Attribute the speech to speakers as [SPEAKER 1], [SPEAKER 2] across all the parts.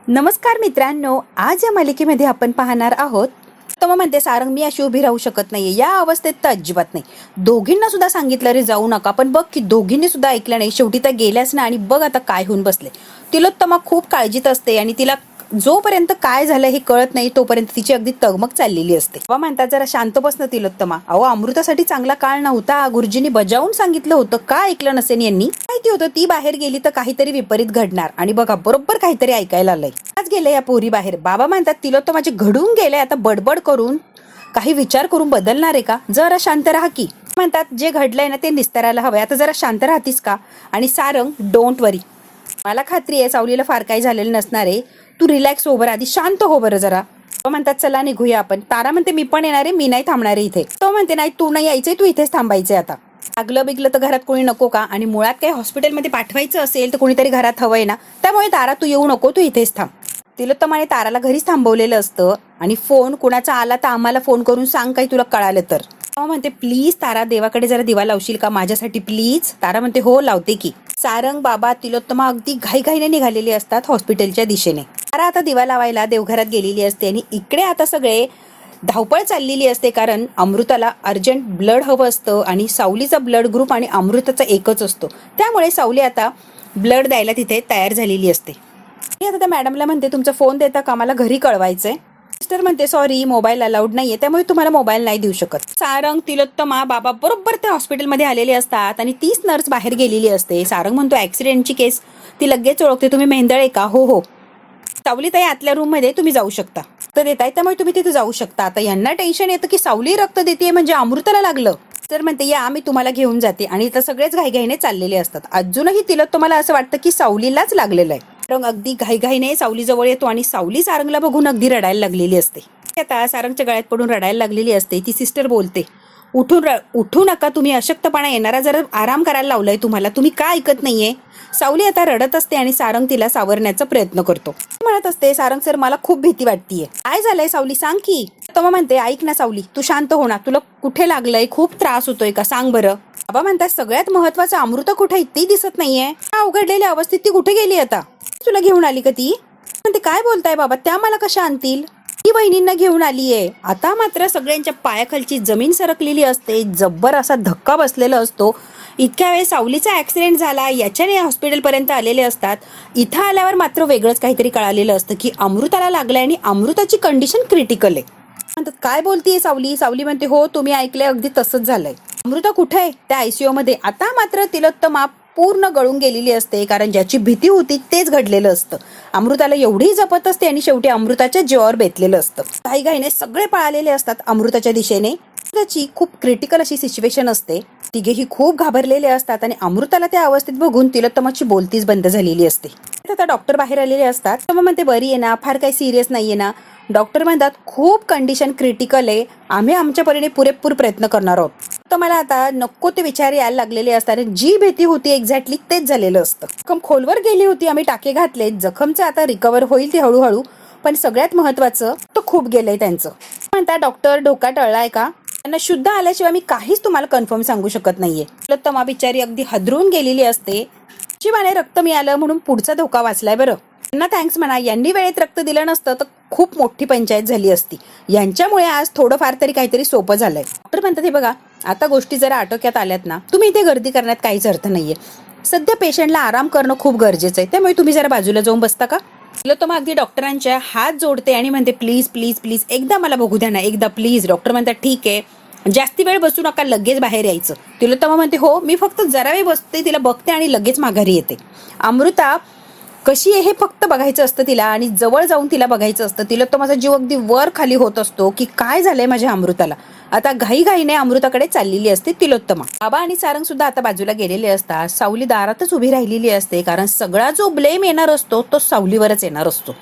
[SPEAKER 1] नमस्कार मित्रांनो, आज या मालिकेमध्ये आपण पाहणार आहोत. तर म्हणते सारंग मी अशी उभी राहू शकत नाहीये, या अवस्थेत तर अजिबात नाही. दोघींना सुद्धा सांगितलं रे जाऊ नका, पण बघ की दोघींनी सुद्धा ऐकलं नाही. शेवटी त्या गेल्याच ना, आणि बघ आता काय होऊन बसले. तिलोत्तमा खूप काळजीत असते आणि तिला जोपर्यंत काय झालं हे कळत नाही तोपर्यंत तिची अगदी तगमग चाललेली असते. बाबा म्हणतात जरा शांत बस ना तिलोत्तमा. अहो अमृतासाठी चांगला काळ नव्हता, गुरुजींनी बजावून सांगितलं होतं, का ऐकलं नसेल यांनी. माहिती होतं ती बाहेर गेली तर काहीतरी विपरीत घडणार, आणि बघा बरोबर काहीतरी ऐकायला आलंय. आज गेले या पोरी बाहेर. बाबा म्हणतात तिलोत्तमाचे घडून गेले, आता बडबड करून काही विचार करून बदलणार आहे का? जरा शांत राहा की. म्हणतात जे घडलंय ना ते निस्तारायला हवंय, आता जरा शांत राहतीस का? आणि सारंग डोंट वरी, मला खात्री आहे सावलीला फार काही झालेलं नसणार आहे. तू रिलॅक्स हो बरं, आधी शांत हो बरं जरा. तो म्हणतात चला निघूया आपण. तारा म्हणते मी पण येणार आहे, मी नाही थांबणार आहे इथे. तो म्हणते नाही तू नाही यायचंय, तू इथेच थांबायचंय. आता लागलं बिगलं तर घरात कोणी नको का? आणि मुळात काही हॉस्पिटलमध्ये पाठवायचं असेल तर कोणीतरी घरात हवंय ना, त्यामुळे तारा तू येऊ नको, तू इथेच थांब. तिलोत्तमाने ताराला घरीच थांबवलेलं असतं, आणि फोन कुणाचा आला तर आम्हाला फोन करून सांग काही तुला कळालं तर. म्हणते प्लीज तारा देवाकडे जरा दिवा लावशील का माझ्यासाठी प्लीज? तारा म्हणते हो लावते की. सारंग बाबा तिलोत्तमा अगदी घाईघाईने निघालेली असतात हॉस्पिटलच्या दिशेने. तारा आता दिवा लावायला देवघरात गेलेली असते, आणि इकडे आता सगळे धावपळ चाललेली असते, कारण अमृताला अर्जंट ब्लड हवं असतं, आणि सावलीचा ब्लड ग्रुप आणि अमृताचा एकच असतो. त्यामुळे सावली आता ब्लड द्यायला तिथे तयार झालेली असते. आता त्या मॅडमला म्हणते तुमचा फोन देता का, मला घरी कळवायचंय. सिस्टर म्हणते सॉरी मोबाईल अलाउड नाहीये, त्यामुळे तुम्हाला मोबाईल नाही देऊ शकत. सारंग तिलोत्तमा बाबा बरोबर त्या हॉस्पिटलमध्ये आलेले असतात, आणि तीच नर्स बाहेर गेलेली असते. सारंग म्हणतो ऍक्सिडेंटची केस ती लगेच ओळखते, तुम्ही मेंदळे का? हो हो. सावली ताई आतल्या रूम मध्ये तुम्ही जाऊ शकता, रक्त देताय त्यामुळे तुम्ही तिथे जाऊ शकता. आता यांना टेन्शन येतं की सावली रक्त देते म्हणजे अमृताला लागलं. तर म्हणते या आम्ही तुम्हाला घेऊन जाते, आणि इथं सगळेच घाईघाईने चाललेले असतात. अजूनही तिलोत्तमाला असं वाटतं की सावलीलाच लागलेलं आहे. सारंग अगदी घाईघाईने सावली जवळ येतो, आणि सावली सारंगला बघून अगदी रडायला लागलेली असते. आता सारंगच्या गळ्यात पडून रडायला लागलेली असते. ती सिस्टर बोलते उठू नका तुम्ही, अशक्तपणा येणारा, जरा आराम करायला लावलाय तुम्हाला, तुम्ही का ऐकत नाहीये? सावली आता रडत असते, आणि सारंग तिला सावरण्याचा प्रयत्न करतो. म्हणत असते सारंग सर मला खूप भीती वाटतीये. काय झालंय सावली सांग की. तो म्हणते ऐक ना सावली तू शांत हो ना, तुला कुठे लागलंय, खूप त्रास होतोय का सांग बरं. बाबा म्हणतात सगळ्यात महत्वाचं अमृता कुठे, ती दिसत नाहीये. अवघडलेल्या अवस्थेत ती कुठे गेली? आता तुला घेऊन आली का ती? म्हणते काय बोलताय बाबा, त्या मला कशा आणतील? ती बहिणींना घेऊन आलीये. आता मात्र सगळ्यांच्या पायाखालची जमीन सरकलेली असते, जब्बर असा धक्का बसलेला असतो. इतक्या वेळ सावलीचा ऍक्सिडेंट झाला याच्याने हॉस्पिटल पर्यंत आलेले असतात. इथं आल्यावर मात्र वेगळंच काहीतरी कळालेलं असतं की अमृताला लागलंय, आणि अमृताची कंडिशन क्रिटिकल आहे. म्हणतात काय बोलतीये सावली? सावली म्हणते हो तुम्ही ऐकलंय, अगदी तसंच झालंय. अमृता कुठे आहे? त्या आयसीयू मध्ये. आता मात्र तिलोत्तमा पूर्ण गळून गेलेली असते, कारण ज्याची भीती होती तेच घडलेलं असतं. अमृताला एवढी जपत असते, आणि शेवटी अमृताच्या जीवावर बेतलेलं असतं. घाईघाईने सगळे पळालेले असतात अमृताच्या दिशेने. त्याची खूप क्रिटिकल अशी सिच्युएशन असते. तिघेही खूप घाबरलेले असतात, आणि अमृताला त्या अवस्थेत बघून तिलोत्तमाची बोलतीच बंद झालेली असते. आता डॉक्टर बाहेर आलेले असतात. मग म्हणते बरी आहे ना, फार काही सिरियस नाहीये ना? डॉक्टर म्हणतात खूप कंडिशन क्रिटिकल आहे, आम्ही आमच्या परीने पुरेपूर प्रयत्न करणार आहोत. तर मला आता नको ते विचार यायला लागलेले असतात. जी भीती होती एक्झॅक्टली तेच झालेलं असतं. जखम खोलवर गेली होती, आम्ही टाके घातले, जखमचं आता रिकवर होईल ते हळूहळू, पण सगळ्यात महत्वाचं तो खूप गेलंय त्यांचं. म्हणतात डॉक्टर धोका टळलाय का? त्यांना शुद्ध आल्याशिवाय मी काहीच तुम्हाला कन्फर्म सांगू शकत नाहीये. तिलोत्तमा बिचारी अगदी हादरून गेलेली असते. शिवाने रक्त मिळालं म्हणून पुढचा धोका वाचलाय बरं. यांना थँक्स म्हणा, यांनी वेळेत रक्त दिलं नसतं तर खूप मोठी पंचायत झाली असती. यांच्यामुळे आज थोडंफार तरी काहीतरी सोपं झालंय. डॉक्टर म्हणतात हे बघा आता गोष्टी जरा आटोक्यात आल्यात ना, तुम्ही इथे गर्दी करण्यात काहीच अर्थ नाहीये. सध्या पेशंटला आराम करणं खूप गरजेचं आहे, त्यामुळे तुम्ही जरा बाजूला जाऊन बसता का? तिलोत्तमा अगदी डॉक्टरांच्या हात जोडते आणि म्हणते प्लीज प्लीज प्लीज एकदा मला बघू द्या ना, एकदा प्लीज. डॉक्टर म्हणतात ठीक आहे, जास्ती वेळ बसू नका, लगेच बाहेर यायचं. तिलोत्तमा म्हणते हो मी फक्त जरा वेळ बसते, तिला बघते आणि लगेच माघारी येते. अमृता कशी आहे हे फक्त बघायचं असतं तिला, आणि जवळ जाऊन तिला बघायचं असतं. तिलोत्तमाचा जीव अगदी वर खाली होत असतो की काय झालंय माझ्या अमृताला. आता घाईघाईने अमृताकडे चाललेली असते तिलोत्तमा. बाबा आणि सारंग सुद्धा आता बाजूला गेलेले असतात. सावली दारातच उभी राहिलेली असते, कारण सगळा जो ब्लेम येणार असतो तो सावलीवरच येणार असतो.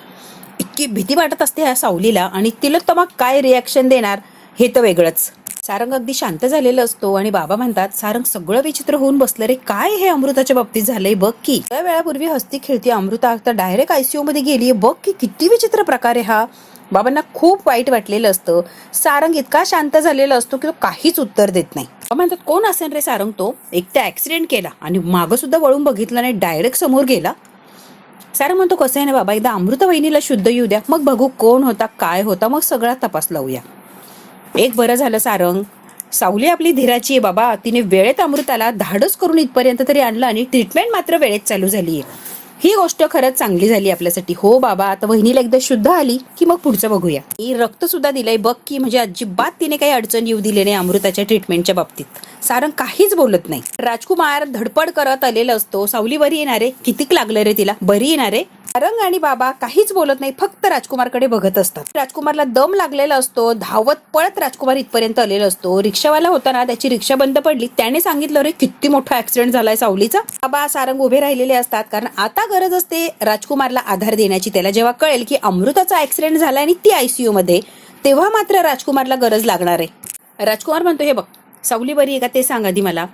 [SPEAKER 1] इतकी भीती वाटत असते ह्या सावलीला, आणि तिलोत्तमा काय रिॲक्शन देणार हे तर वेगळंच. सारंग अगदी शांत झालेलं असतो, आणि बाबा म्हणतात सारंग सगळं विचित्र होऊन बसलं रे, काय हे अमृताच्या बाबतीत झालंय बघ की. त्या वेळापूर्वी हसती खेळती अमृता आता डायरेक्ट आयसीयू मध्ये गेलीये, बघ की किती विचित्र प्रकार आहे हा. बाबांना खूप वाईट वाटलेलं असतं. सारंग इतका शांत झालेला असतो की तो काहीच उत्तर देत नाही. बाबा म्हणतात कोण असेल रे सारंग तो, एक तर ऍक्सिडेंट केला आणि मागं सुद्धा वळून बघितलं नाही, डायरेक्ट समोर गेला. सारंग म्हणतो कसं आहे ना बाबा, एकदा अमृता वहिनीला शुद्ध येऊ द्या, मग बघू कोण होता काय होता, मग सगळा तपास लावूया. एक बरं झालं सारंग, सावली आपली धीराची आहे बाबा, तिने वेळेत अमृताला धाडस करून इथपर्यंत तरी आणलं आणि ट्रीटमेंट मात्र वेळेत चालू झाली आहे. ही गोष्ट खरंच चांगली झाली आपल्यासाठी. हो बाबा, आता वहिनीला एकदा शुद्ध आली की मग पुढचं बघूया. ही रक्त सुद्धा दिलंय बघ की, म्हणजे अजिबात तिने काही अडचण येऊ दिली नाही अमृताच्या ट्रीटमेंटच्या बाबतीत. सारंग काहीच बोलत नाही. राजकुमार धडपड करत आलेला असतो, सावली बरी येणारे, कितीक लागलं रे तिला, बरी येणारे. सारंग आणि बाबा काहीच बोलत नाही, फक्त राजकुमारकडे बघत असतात. राजकुमारला दम लागलेला असतो, धावत पळत राजकुमार इथपर्यंत आलेला असतो. रिक्षावाला होता ना, त्याची रिक्षा बंद पडली, त्याने सांगितलं रे किती मोठा ऍक्सिडेंट झालाय सावलीचा. बाबा सारंग उभे राहिलेले असतात, कारण आता गरज असते राजकुमारला आधार देण्याची. त्याला जेव्हा कळेल की अमृताचा ऍक्सिडेंट झाला आणि ती ICU मध्ये, तेव्हा मात्र राजकुमारला गरज लागणार आहे. राजकुमार म्हणतो हे बघ, सावली बरी आहे का ते सांग आधी मला.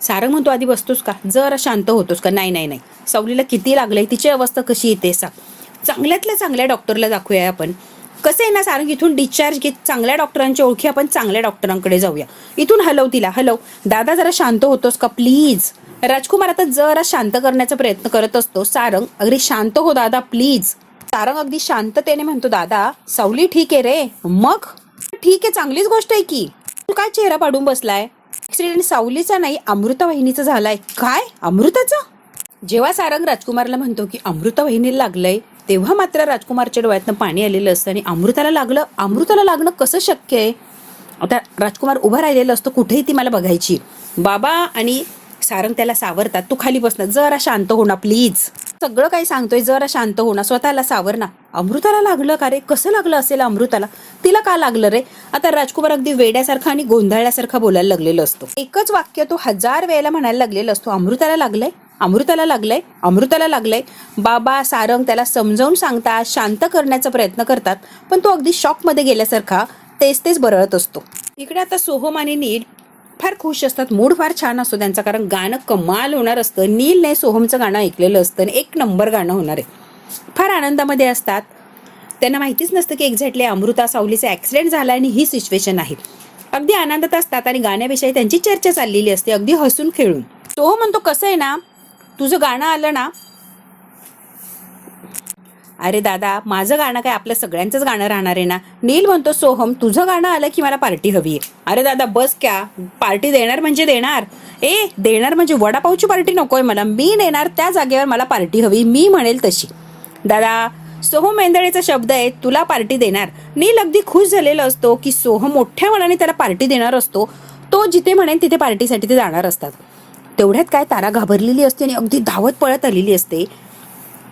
[SPEAKER 1] सारंग म्हणतो आधी बसतोस का, जरा शांत होतोस का. नाही नाही नाही, सावलीला किती लागलंय, तिची अवस्था कशी येते सांग. चांगल्यातल्या चांगल्या डॉक्टरला दाखवूया आपण. कसं आहे ना सारंग, इथून डिस्चार्ज घेत चांगल्या डॉक्टरांच्या ओळखी आपण चांगल्या डॉक्टरांकडे जाऊया. इथून हलव तिला, हलव. दादा जरा शांत होतोस का प्लीज. राजकुमार आता जरा शांत करण्याचा प्रयत्न करत असतो. सारंग अगदी शांत हो दादा प्लीज. सारंग अगदी शांततेने म्हणतो दादा सावली ठीक आहे रे. मग ठीक आहे, चांगलीच गोष्ट आहे की. तू काय चेहरा पाडून बसलाय. ऍक्सिडेंट सावलीचा नाही अमृता वहिनीचा झालाय. काय अमृताचा. जेव्हा सारंग राजकुमारला म्हणतो की अमृता वहिनीला लागलंय, तेव्हा मात्र राजकुमारच्या डोळ्यातनं पाणी आलेलं असतं आणि अमृताला लागलं. अमृताला लागणं कसं शक्य आहे. आता राजकुमार उभा राहिलेला असतो, कुठेही ती मला बघायची. बाबा आणि सारंग त्याला सावरतात, तू खाली बस ना, जरा शांत हो ना प्लीज. सगळं काही सांगतोय, जरा शांत हो ना, स्वतःला सावर ना. अमृताला लागलं का रे, कसं लागलं असेल अमृताला, तिला का लागलं रे. आता राजकुमार अगदी वेड्यासारखा आणि गोंधळल्यासारखा बोलायला लागलेला असतो. एकच वाक्य तो 1000 वेळेला म्हणायला लागलेला असतो, अमृताला लागलंय, अमृताला लागलंय, अमृताला लागलंय. बाबा सारंग त्याला समजावून सांगतात, शांत करण्याचा प्रयत्न करतात, पण तो अगदी शॉकमध्ये गेल्यासारखा तेच बरळत असतो. इकडे आता सोहम आणि नील फार खुश असतात, मूड फार छान असतो त्यांचा, कारण गाणं कमाल होणार असतं. नीलने सोहमचं गाणं ऐकलेलं असतं आणि 1 नंबर गाणं होणार आहे. फार आनंदामध्ये असतात. त्यांना माहितीच नसतं की एक्झॅक्टली अमृता सावलीचा ऍक्सिडेंट झाला आणि ही सिच्युएशन आहे. अगदी आनंदात असतात आणि गाण्याविषयी त्यांची चर्चा चाललेली असते, अगदी हसून खेळून. सोहम म्हणतो कसं आहे ना, तुझं गाणं आलं ना. अरे दादा माझं गाणं काय आपल्या सगळ्यांचंच गाणं राहणार आहे ना. नील म्हणतो सोहम तुझं गाणं आलं की मला पार्टी हवी आहे. अरे दादा बस क्या, पार्टी देणार म्हणजे देणार. देणार म्हणजे वडापावची पार्टी नकोय मला, मी देणार त्या जागेवर मला पार्टी हवी, मी म्हणेल तशी. दादा सोहम मेंदळेचा शब्द आहे, तुला पार्टी देणार. नील अगदी खुश झालेला असतो की सोहम मोठ्या मनाने त्याला पार्टी देणार असतो. तो जिथे म्हणेल तिथे पार्टीसाठी ते जाणार असतात. तेवढ्यात काय तारा घाबरलेली असते आणि अगदी धावत पळत आलेली असते.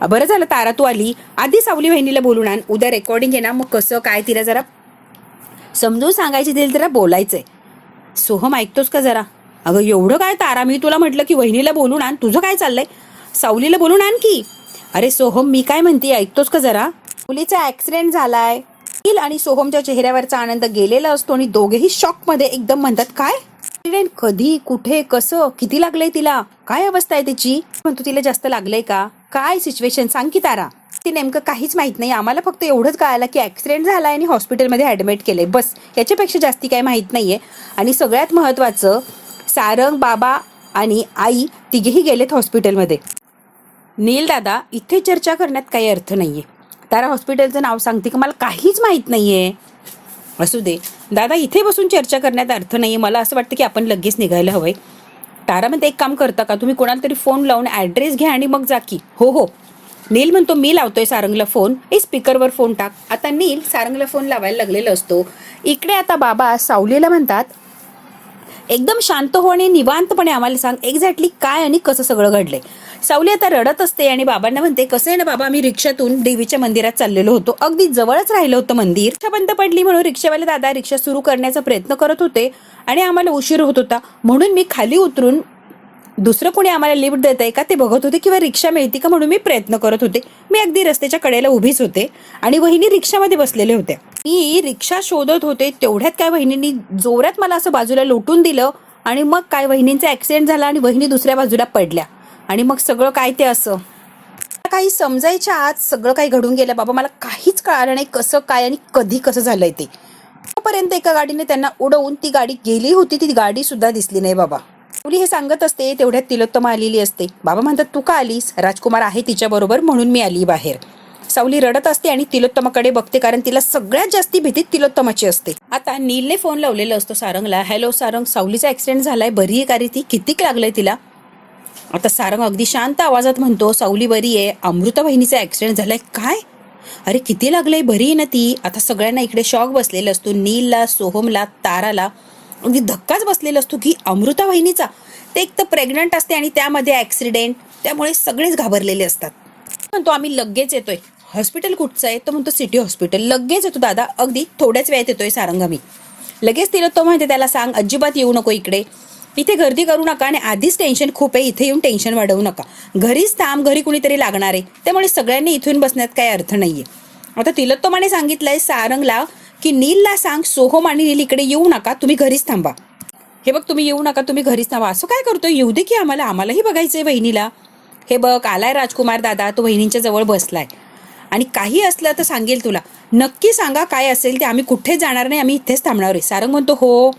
[SPEAKER 1] बरं झालं तारा तू आली, आधी सावली वहिनीला बोलून आण, उद्या रेकॉर्डिंग आहे ना, मग कसं काय तिला जरा समजून सांगायची, तिला जरा बोलायचंय. सोहम ऐकतोस का जरा. अगं एवढं काय तारा, मी तुला म्हटलं की वहिनीला बोलून आण, तुझं काय चाललंय, सावलीला बोलून आण की. अरे सोहम मी काय म्हणते ऐकतोस का जरा. मुलीचा ऍक्सिडेंट झालाय. नील आणि सोहमच्या चेहऱ्यावरचा आनंद गेलेला असतो आणि दोघेही शॉकमध्ये एकदम म्हणतात काय ऍक्सिडेंट, कधी, कुठे, कसं, किती लागलंय तिला, काय अवस्था आहे त्याची. म्हणतो तिला जास्त लागलंय का, काय सिच्युएशन सांग की तारा. ती नेमकं काहीच माहित नाही, आम्हाला फक्त एवढंच कळालं की ऍक्सिडेंट झालाय आणि हॉस्पिटलमध्ये ऍडमिट केलंय, बस याच्यापेक्षा जास्ती काय माहित नाहीये. आणि सगळ्यात महत्वाचं सारंग बाबा आणि आई तिघेही गेलेत हॉस्पिटलमध्ये. नील दादा इथे चर्चा करण्यात काही अर्थ नाहीये. तारा हॉस्पिटलचं नाव सांगते की मला काहीच माहित नाहीये. असू दे दादा, इथे बसून चर्चा करण्यात अर्थ नाहीये, मला असं वाटतं की आपण लगेच निघायला हवंय. तारा म्हणते एक काम करता का तुम्ही, कोणाला तरी फोन लावून ऍड्रेस घ्या आणि मग जा की. हो हो. नील म्हणतो मी लावतोय सारंगला फोन, स्पीकरवर फोन टाक. आता नील सारंगला फोन लावायला लागलेला असतो. इकडे आता बाबा सावलीला म्हणतात एकदम शांत हो आणि निवांतपणे आम्हाला सांग एक्झॅक्टली काय आणि कसं सगळं घडलंय. सावली आता रडत असते आणि बाबांना म्हणते कसं आहे ना बाबा, मी रिक्षातून देवीच्या मंदिरात चाललेलो होतो, अगदी जवळच राहिलं होतं मंदिर, रिक्षा बंद पडली म्हणून रिक्षावाले दादा रिक्षा सुरू करण्याचा प्रयत्न करत होते आणि आम्हाला उशीर होत होता, म्हणून मी खाली उतरून दुसरं कोणी आम्हाला लिफ्ट देत आहे का ते बघत होते किंवा रिक्षा मिळते का म्हणून मी प्रयत्न करत होते. मी अगदी रस्त्याच्या कडेला उभीच होते आणि वहिनी रिक्षामध्ये बसलेले होत्या. मी रिक्षा शोधत होते, तेवढ्यात काय वहिनींनी जोरात मला असं बाजूला लोटून दिलं आणि मग काय वहिनींचा ऍक्सिडेंट झाला आणि वहिनी दुसऱ्या बाजूला पडल्या आणि मग सगळं काय ते असं काही समजायच्या आत सगळं काही घडून गेलं. बाबा मला काहीच कळालं नाही कसं काय आणि कधी कसं झालंय ते. तोपर्यंत एका गाडीने त्यांना उडवून ती गाडी गेली होती, ती गाडी सुद्धा दिसली नाही बाबा. सावली हे सांगत असते तेवढ्यात तिलोत्तमा आलेली असते. बाबा म्हणतात तू का आलीस? राजकुमार आहे तिच्याबरोबर म्हणून मी आली बाहेर. सावली रडत असते आणि तिलोत्तमाकडे बघते कारण तिला सगळ्यात जास्ती भीती तिलोत्तमाची असते. आता नीलने फोन लावलेला असतो सारंगला. हॅलो सारंग, सावलीचा ऍक्सिडेंट झालाय, बरी आहे का रे ती? कितीक लागलंय तिला? आता सारंग अगदी शांत आवाजात म्हणतो सावली बरी आहे, अमृता बहिणीचा ऍक्सिडेंट झालाय. काय? अरे किती लागलंय, बरी आहे ना ती? आता सगळ्यांना इकडे शॉक बसलेला असतो. नीलला, सोहमला, ताराला अगदी धक्काच बसलेला असतो की अमृता बहिणीचा. ते एक तर प्रेग्नंट असते आणि त्यामध्ये ऍक्सिडेंट, त्यामुळे सगळेच घाबरलेले असतात. म्हणतो आम्ही लगेच येतोय. हॉस्पिटल कुठचं आहे? तो म्हणतो सिटी हॉस्पिटल. लगेच येतो दादा, अगदी थोड्याच वेळात येतोय सारंग आम्ही. लगेच तिला तो म्हणते त्याला सांग अजिबात येऊ नको इकडे, इथे गर्दी करू नका आणि आधीच टेन्शन खूप आहे, इथे येऊन टेन्शन वाढवू नका. घरीच थांब, घरी कुणीतरी लागणार आहे, त्यामुळे सगळ्यांनी इथून बसण्यात काही अर्थ नाहीये. आता तिलोत्तमाने सांगितलंय सारंगला की नीलला सांग सोहम आणि नील इकडे येऊ नका, तुम्ही घरीच थांबा. हे बघ तुम्ही येऊ नका, तुम्ही घरीच थांबा. असं काय करतोय? येऊ दे की आम्हालाही बघायचंय वहिनीला. हे बघ आलाय राजकुमार दादा, तो वहिनींच्या जवळ बसलाय आणि काही असलं तर सांगेल तुला. नक्की सांगा काय असेल ते, आम्ही कुठेच जाणार नाही, आम्ही इथेच थांबणार आहे. सारंग म्हणतो हो,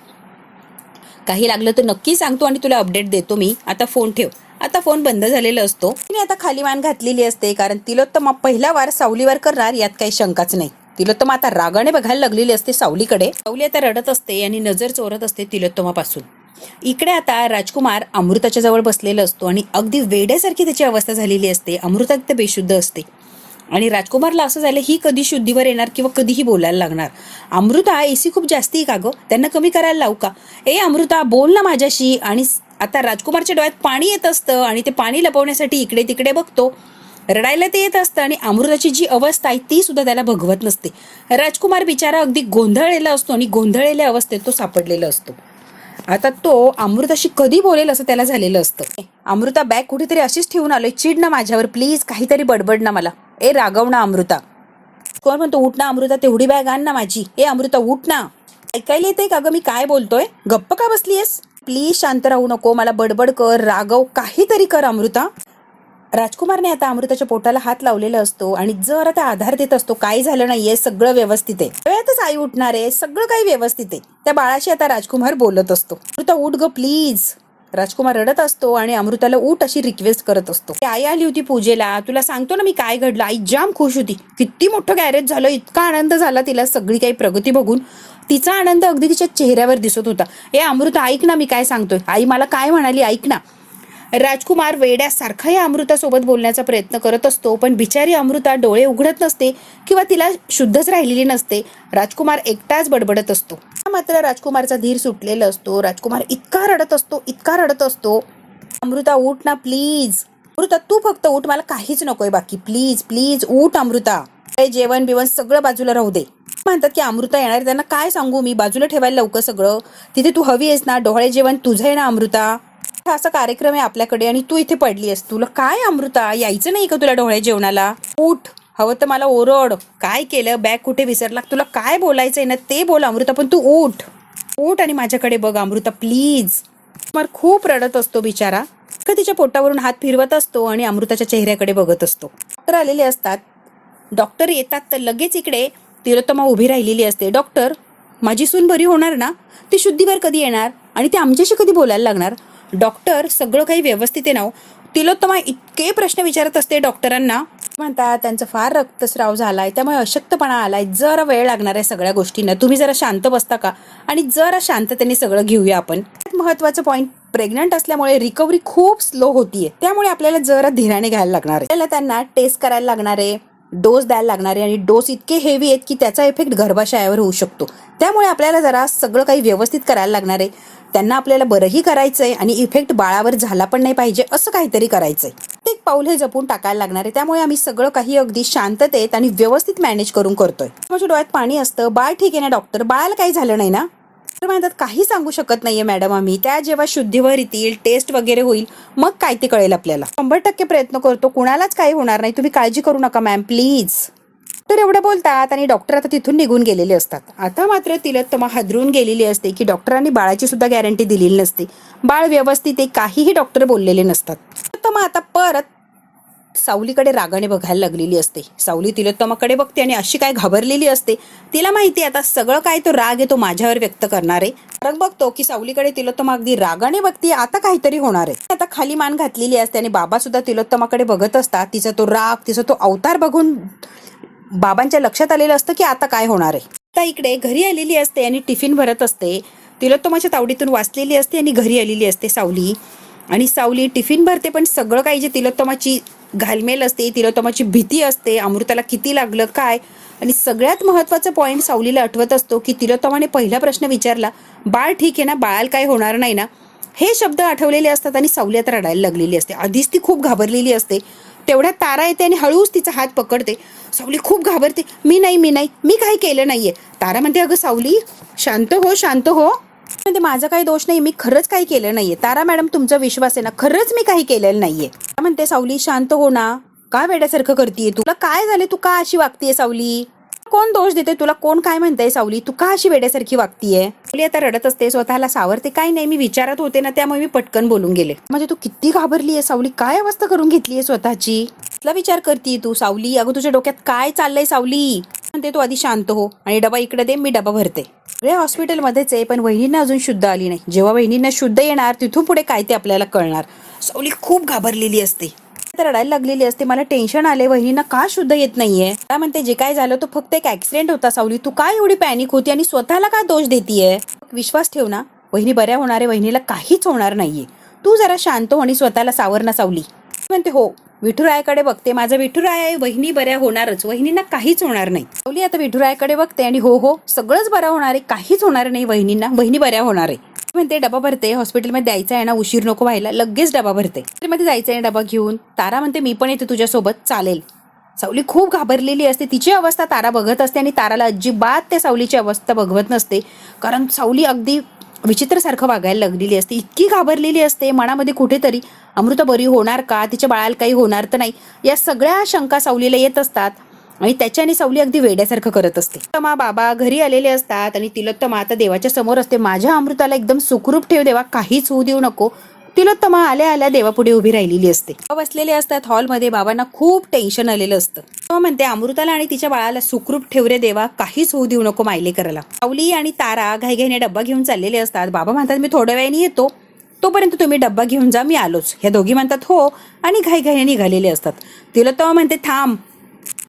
[SPEAKER 1] काही लागलं तर नक्की सांगतो आणि तुला अपडेट देतो मी. आता फोन ठेव. आता फोन बंद झालेला असतो. तिने आता खाली मान घातलेली असते कारण तिलोत्तमा पहिला वार सावलीवर करणार यात काही शंकाच नाही. तिलोत्तमा आता रागाने बघायला लागलेली असते सावलीकडे. सावली आता रडत असते आणि नजर चोरत असते तिलोत्तमापासून. इकडे आता राजकुमार अमृताच्या जवळ बसलेला असतो आणि अगदी वेड्यासारखी त्याची अवस्था झालेली असते. अमृता एकदम बेशुद्ध असते आणि राजकुमारला असं झालं ही कधी शुद्धीवर येणार किंवा कधीही बोलायला लागणार. अमृता एसी खूप जास्ती का गं, त्यांना कमी करायला लावू का? ए अमृता बोल ना माझ्याशी. आणि आता राजकुमारच्या डोळ्यात पाणी येत असतं आणि ते पाणी लपवण्यासाठी इकडे तिकडे बघतो. रडायला ते येत असतं आणि अमृताची जी अवस्था आहे ती सुद्धा त्याला बघवत नसते. राजकुमार बिचारा अगदी गोंधळलेला असतो आणि गोंधळलेल्या अवस्थेत तो सापडलेला असतो. आता तो अमृताशी कधी बोलेल असं त्याला झालेलं असतं. अमृता बॅग कुठेतरी अशीच ठेवून आलोय, चिड ना माझ्यावर प्लीज, काहीतरी बडबड ना मला. ए रागव ना अमृता. कोण म्हणतो उठ ना अमृता, तेवढी बॅग आण ना माझी. ए अमृता उठ ना. ऐकायला येते का गं मी काय बोलतोय? गप्प का बसलीयस? प्लीज शांत राहू नको, मला बडबड कर, रागव, काहीतरी कर अमृता. राजकुमारने आता अमृताच्या पोटाला हात लावलेला असतो आणि जर आता आधार देत असतो काही झालं नाहीये, सगळं व्यवस्थित आहे, वेळातच आई उठणार आहे, सगळं काही व्यवस्थित आहे. त्या बाळाशी आता राजकुमार बोलत असतो. अमृता उठ ग प्लीज. राजकुमार रडत असतो आणि अमृताला उठ अशी रिक्वेस्ट करत असतो. आई आली होती पूजेला, तुला सांगतो ना मी काय घडलं. आई जाम खुश होती, किती मोठं गॅरेज झालं, इतका आनंद झाला तिला सगळी काही प्रगती बघून. तिचा आनंद अगदी तिच्या चेहऱ्यावर दिसत होता. ए अमृता ऐक ना मी काय सांगतोय. आई मला काय म्हणाली ऐक ना. राजकुमार वेड्यासारखा या अमृतासोबत बोलण्याचा प्रयत्न करत असतो, पण बिचारी अमृता डोळे उघडत नसते किंवा तिला शुद्धच राहिलेली नसते. राजकुमार एकटाच बडबडत असतो. मात्र राजकुमारचा धीर सुटलेला असतो. राजकुमार इतका रडत असतो, इतका रडत असतो. अमृता उठ ना प्लीज. अमृता तू फक्त उठ, मला काहीच नकोय बाकी, प्लीज प्लीज उठ अमृता. जेवण बिवण सगळं बाजूला राहू दे. म्हणतात की अमृता येणार, त्यांना काय सांगू मी, बाजूला ठेवायला लवकर सगळं. तिथे तू हवी आहेस ना, डोळे जेवण तुझं आहे ना अमृता. असा कार्यक्रम आहे आपल्याकडे आणि तू इथे पडली आहेस, तुला काय अमृता यायचं नाही का तुला डोळे जेवणाला? उठ, हवं तर मला ओरड. काय केलं, बॅग कुठे विसरला, तुला काय बोलायचंय ना ते बोल अमृता, पण तू उठ उठ आणि माझ्याकडे बघ अमृता प्लीज. मग खूप रडत असतो बिचारा. तिच्या पोटावरून हात फिरवत असतो आणि अमृताच्या चेहऱ्याकडे बघत असतो. डॉक्टर आलेले असतात. डॉक्टर येतात तर लगेच इकडे तिलोत्तमा उभी राहिलेली असते. डॉक्टर, माझी सून बरी होणार ना? ती शुद्धीवर कधी येणार आणि ती आमच्याशी कधी बोलायला लागणार? डॉक्टर, सगळं काही व्यवस्थित आहे ना? तिलोत्तमा इतके प्रश्न विचारत असते डॉक्टरांना. म्हणतात त्यांचं फार रक्तस्राव झालाय, त्यामुळे अशक्तपणा आलाय, जरा वेळ लागणार आहे सगळ्या गोष्टींना, तुम्ही जरा शांत बसता का? आणि जरा शांततेने सगळं घेऊया आपण. महत्वाचं पॉईंट, प्रेग्नंट असल्यामुळे रिकव्हरी खूप स्लो होतीये, त्यामुळे आपल्याला जरा धीराने घ्यायला लागणार आहे. आपल्याला त्यांना टेस्ट करायला लागणार आहे, डोस द्यायला लागणार आहे आणि डोस इतके हेवी आहेत की त्याचा इफेक्ट गर्भाशयावर होऊ शकतो. त्यामुळे आपल्याला जरा सगळं काही व्यवस्थित करायला लागणार आहे. त्यांना आपल्याला बरंही करायचंय आणि इफेक्ट बाळावर झाला पण नाही पाहिजे असं काहीतरी करायचंय. प्रत्येक पाऊल हे जपून टाकायला लागणार आहे. त्यामुळे आम्ही सगळं काही अगदी शांततेत आणि व्यवस्थित मॅनेज करून करतोय. माझ्या डोळ्यात पाणी असतं. बाळ ठीक आहे ना डॉक्टर? बाळाला काही झालं नाही ना? तर म्हणतात काही सांगू शकत नाहीये मॅडम आम्ही, त्या जेव्हा शुद्धीवर येतील, टेस्ट वगैरे होईल, मग काय ते कळेल आपल्याला. 100% प्रयत्न करतो, कुणालाच काही होणार नाही, तुम्ही काळजी करू नका मॅम प्लीज. तर एवढं बोलतात आणि डॉक्टर आता तिथून निघून गेलेले असतात. आता मात्र तिलोत्तमा हादरून गेलेली असते की डॉक्टरांनी बाळाची सुद्धा गॅरंटी दिलेली नसते. बाळ व्यवस्थित आहे काहीही डॉक्टर बोललेले नसतात. तिलोत्तमा आता परत सावलीकडे रागाने बघायला लागलेली असते. सावली तिलोत्तमाकडे बघते आणि अशी काय घाबरलेली असते. तिला माहिती आता सगळं काय तो राग आहे तो माझ्यावर व्यक्त करणार आहे. सारंग बघतो की सावलीकडे तिलोत्तमा अगदी रागाने बघती, आता काहीतरी होणार आहे. आता खाली मान घातलेली असते आणि बाबा सुद्धा तिलोत्तमाकडे बघत असतात. तिचा तो राग, तिचा तो अवतार बघून बाबांच्या लक्षात आलेलं असतं की आता काय होणार आहे. आता इकडे घरी आलेली असते आणि टिफिन भरत असते. तिलोत्तमाच्या तावडीतून वाचलेली असते आणि घरी आलेली असते सावली. आणि सावली टिफिन भरते, पण सगळं काही जे तिलोत्तमाची घालमेल असते, तिलोत्तमाची भीती असते, अमृताला किती लागलं काय. आणि सगळ्यात महत्त्वाचा पॉईंट सावलीला आठवत असतो की तिलोत्तमाने पहिला प्रश्न विचारला, बाळ ठीक आहे ना, बाळाला काही होणार नाही ना. हे शब्द आठवलेले असतात आणि सावली आता रडायला लागलेली असते. आधीच ती खूप घाबरलेली असते. तेवढ्यात तारा येते आणि हळूच तिचा हात पकडते. सावली खूप घाबरते. मी काही केलं नाहीये. तारा म्हणते, अगं सावली शांत हो, शांत हो. म्हणते माझा काही दोष नाही, मी खरंच काही केलं नाहीये. तारा मॅडम तुमचा विश्वास आहे ना, खरंच मी काही केलेलं नाहीये. म्हणते सावली शांत हो ना, का वेड्यासारखं करतीये, तुला काय झाले, तू का अशी वागतीये सावली, कोण दोष देते तुला, कोण काय म्हणताय सावली, तू का अशी वेड्यासारखी वागतीये. सावली आता रडत असते, स्वतःला सावरते. काय नाही, मी विचारत होते ना, त्यामुळे मी पटकन बोलून गेले. म्हणजे तू किती घाबरलीये सावली, काय अवस्था करून घेतलीये स्वतःची, कसला विचार करतीये तू सावली, अगं तुझ्या डोक्यात काय चाललंय सावली. म्हणते तू आधी शांत हो आणि डबा इकडे दे, मी डबा भरते. सगळे हॉस्पिटलमध्येच आहे, पण वहिनींना अजून शुद्ध आली नाही. जेव्हा वहिनींना शुद्ध येणार तिथून पुढे काय ते आपल्याला कळणार. सावली खूप घाबरलेली असते, रडायला लागलेली असते. मला टेन्शन आले, वहिनींना का शुद्ध येत नाहीये. काय म्हणते, जे काय झालं तो फक्त एक ऍक्सिडेंट होता सावली, तू काय एवढी पॅनिक होती आणि स्वतःला का दोष देतीये. विश्वास ठेव ना, वहिनी बऱ्या होणार आहे, वहिनीला काहीच होणार नाहीये. तू जरा शांत हो आणि स्वतःला सावर ना सावली. म्हणते हो, विठुरायाकडे बघते, माझा विठुराय आहे, वहिनी बऱ्या होणारच, वहिनींना काहीच होणार नाही. सावली आता विठुरायाकडे बघते आणि हो सगळंच बरं होणार आहे, काहीच होणार नाही वहिनींना, वहिनी बऱ्या होणार आहे. म्हणते डबा भरते, हॉस्पिटलमध्ये द्यायचा आहे ना, उशीर नको व्हायला, लगेच डबा भरते. मध्ये जायचं आहे डबा घेऊन. तारा म्हणते मी पण येते तुझ्यासोबत, चालेल. सावली खूप घाबरलेली असते, तिची अवस्था तारा बघत असते आणि ताराला अजिबात त्या सावलीची अवस्था बघवत नसते, कारण सावली अगदी विचित्रसारखं वागायला लागलेली असते, इतकी घाबरलेली असते. मनामध्ये कुठेतरी अमृता बरी होणार का, तिच्या बाळाला काही होणार तर नाही, या सगळ्या शंका सावलीला येत असतात आणि त्याच्याने सावली अगदी वेड्यासारखं करत असते. तिलोत्तमा बाबा घरी आलेले असतात आणि तिलोत्तमा आता देवाच्या समोर असते. माझ्या अमृताला एकदम सुखरूप ठेव देवा, काहीच होऊ देऊ नको. तिलोत्तमा आल्या आल्या देवापुढे उभी राहिलेली असते. बसलेले असतात हॉलमध्ये. बाबांना खूप टेन्शन आलेलं असतं. तेव्हा म्हणते अमृताला आणि तिच्या बाळाला सुखरूप ठेव रे देवा, काहीच होऊ देऊ नको मायले करायला. सावली आणि तारा घाईघाईने डब्बा घेऊन चाललेले असतात. बाबा म्हणतात मी थोड्या वेळाने येतो, तोपर्यंत तुम्ही डब्बा घेऊन जा, मी आलोच. ह्या दोघी म्हणतात हो आणि घाईघाईने निघालेले असतात. तिलोत्तमा म्हणते थांब.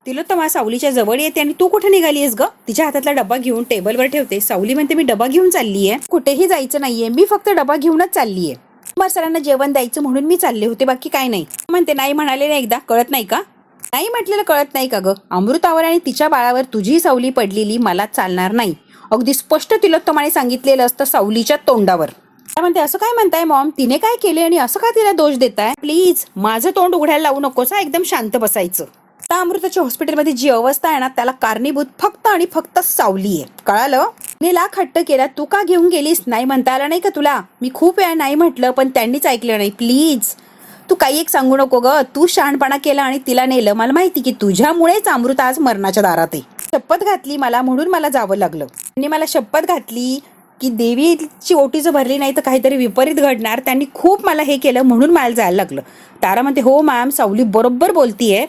[SPEAKER 1] तिलोत्तमा सावलीच्या जवळ येते आणि तू कुठे निघालीयस ग, तिच्या हातातला डब्बा घेऊन टेबलवर ठेवते. सावली म्हणते मी डबा घेऊन चाललीये, कुठेही जायचं नाहीये, मी फक्त डबा घेऊनच चाललीये, कुमार सरांना जेवण द्यायचं म्हणून मी चालले होते, बाकी काय नाही. म्हणते नाही म्हणाले ना एकदा, कळत नाही का, नाही म्हटलेलं कळत नाही का ग, अमृतावर आणि तिच्या बाळावर तुझी सावली पडलेली मला चालणार नाही, अगदी स्पष्ट तिलोत्तमाने सांगितलेलं असतं सावलीच्या तोंडावर. म्हणते असं काय म्हणताय मॉम, तिने काय केले आणि असं का तिला दोष देताय, प्लीज माझं तोंड उघडायला लावू नकोस, एकदम शांत बसायचं. आता अमृताच्या हॉस्पिटलमध्ये जी अवस्था आहे ना, त्याला कारणीभूत फक्त आणि फक्त सावली आहे, कळालं. मी लाख हट्ट केला, तू का घेऊन गेलीस, नाही म्हणता आलं नाही का तुला, मी खूप वेळा नाही म्हटलं पण त्यांनीच ऐकलं नाही, प्लीज तू काही एक सांगू नको ग, तू शहाणपणा केला आणि तिला नेलं, मला माहिती की तुझ्यामुळेच अमृता आज मरणाच्या दारात आहे. शपथ घातली मला म्हणून मला जावं लागलं, त्यांनी मला शपथ घातली की देवीची ओटी जर भरली नाही तर काहीतरी विपरीत घडणार, त्यांनी खूप मला हे केलं म्हणून मला जायला लागलं. तारा म्हणते हो मॅम, सावली बरोबर बोलतीये,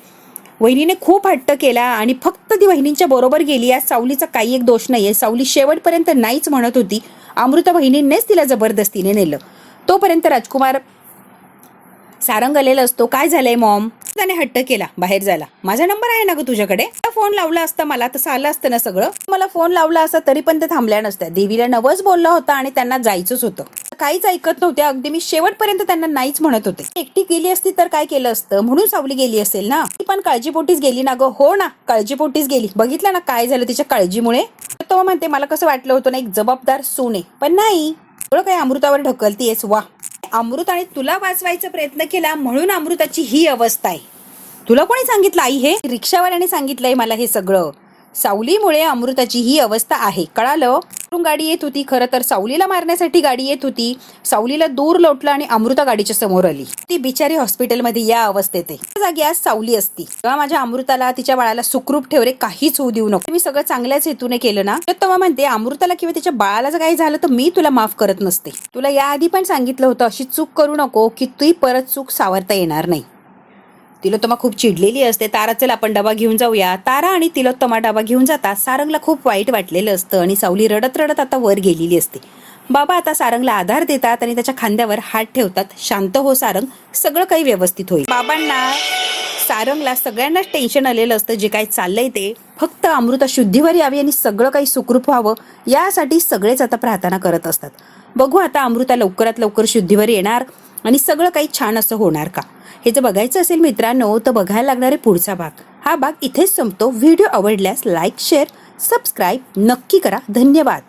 [SPEAKER 1] वहिनीने खूप हट्ट केला आणि फक्त ती वहिनींच्या बरोबर गेली, या सावलीचा काही एक दोष नाहीये. सावली शेवटपर्यंत नाहीच म्हणत होती, अमृता बहिणींनीच तिला जबरदस्तीने नेलं. तोपर्यंत राजकुमार सारंग आलेला असतो. काय झालंय मॉम, त्याने हट्ट केला बाहेर जायला, माझा नंबर आहे ना ग तुझ्याकडे, फोन लावला असता मला तसं आलं असतं ना सगळं, मला फोन लावला असता तरी पण ते थांबल्या नसत्या, देवीला नवस बोलला होता आणि त्यांना जायचंच होतं, काहीच ऐकत नव्हते, अगदी मी शेवटपर्यंत त्यांना नाहीच म्हणत होते. एकटी गेली असती तर काय केलं असतं, म्हणून सावली गेली असेल ना, ती पण काळजीपोटीच गेली ना ग. हो ना, काळजीपोटीच गेली, बघितलं ना काय झालं तिच्या काळजीमुळे. तो म्हणते मला कसं वाटलं होतं ना, एक जबाबदार सून आहे, पण नाही, थोडं काही अमृतावर ढकलतीयस. वा, अमृताने तुला वाचवायचा प्रयत्न केला म्हणून अमृताची ही अवस्था आहे. तुला कोणी सांगितलं आई, हे रिक्षावाल्याने सांगितलंय मला हे सगळं, सावलीमुळे अमृताची ही अवस्था आहे, कळालं. गाडी येत होती, खरं तर सावलीला मारण्यासाठी गाडी येत होती, सावलीला दूर लोटलं आणि अमृता गाडीच्या समोर आली. ती बिचारी हॉस्पिटलमध्ये या अवस्थेत आहे, त्या जागी आज सावली असती. तेव्हा माझ्या अमृताला तिच्या बाळाला सुखरूप ठेव रे, काहीच होऊ देऊ नको, मी सगळं चांगल्याच हेतूने केलं ना. तेव्हा म्हणते अमृताला किंवा तिच्या बाळाला जर काही झालं तर मी तुला माफ करत नसते, तुला याआधी पण सांगितलं होतं अशी चूक करू नको की ती परत चूक सावरता येणार नाही. तिलोत्तमा खूप चिडलेली असते. तारा चल आपण डबा घेऊन जाऊया. तारा आणि तिलोत्तमा डबा घेऊन जातात. सारंगला खूप वाईट वाटलेलं असतं आणि सावली रडत रडत आता वर गेलेली असते. बाबा आता सारंगला आधार देतात आणि त्याच्या खांद्यावर हात ठेवतात. शांत हो सारंग, सगळं काही व्यवस्थित होईल. बाबांना, सारंगला सगळ्यांनाच टेन्शन आलेलं असतं. जे काही चाललंय ते फक्त अमृता शुद्धीवर यावी आणि सगळं काही सुखरूप व्हावं यासाठी सगळेच आता प्रार्थना करत असतात. बघू आता अमृता लवकरात लवकर शुद्धीवर येणार आणि सगळं काही छान असं होणार का, हे जर बघायचं असेल मित्रांनो तर बघायला लागणारे पुढचा भाग. हा भाग इथेच संपतो. व्हिडिओ आवडल्यास लाईक, शेअर, सबस्क्राईब नक्की करा. धन्यवाद.